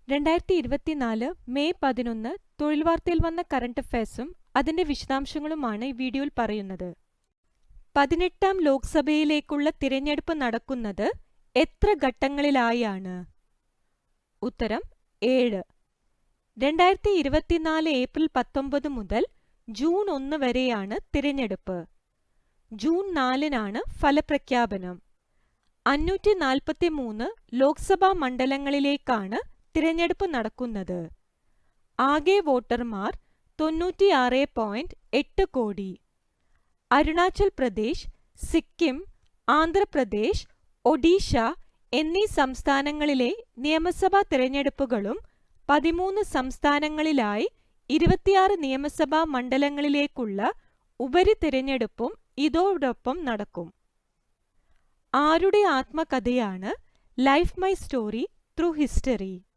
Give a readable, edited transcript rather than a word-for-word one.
2024 May 11 തൊഴിൽ വാർത്തയിൽ വന്ന കറന്റ് അഫയേഴ്സും അതിന്റെ വിശദാംശങ്ങളുമാണ് ഈ വീഡിയോയിൽ പറയുന്നത്. 18ാം ലോക്സഭയിലേക്കുള്ള തിരഞ്ഞെടുപ്പ് നടക്കുന്നത് എത്ര ഘട്ടങ്ങളിലായാണ്? ഉത്തരം 7. 2024 ഏപ്രിൽ 19 മുതൽ ജൂൺ 1 വരെയാണ് തിരഞ്ഞെടുപ്പ്. ജൂൺ 4-നാണ് ഫലപ്രഖ്യാപനം. 543 ലോക്സഭാ മണ്ഡലങ്ങളിലേക്കാണ് തിരഞ്ഞെടുപ്പ് നടക്കുന്നത്. ആകെ വോട്ടർമാർ 96.8 കോടി. അരുണാചൽ പ്രദേശ്, സിക്കിം, ആന്ധ്രാപ്രദേശ്, ഒഡീഷ എന്നീ സംസ്ഥാനങ്ങളിലെ നിയമസഭാ തിരഞ്ഞെടുപ്പുകളും 13 സംസ്ഥാനങ്ങളിലായി 26 നിയമസഭാ മണ്ഡലങ്ങളിലേക്കുള്ള ഉപരിതിരഞ്ഞെടുപ്പും ഇതോടൊപ്പം നടക്കും. ആരുടെ ആത്മകഥയാണ് life my story through history?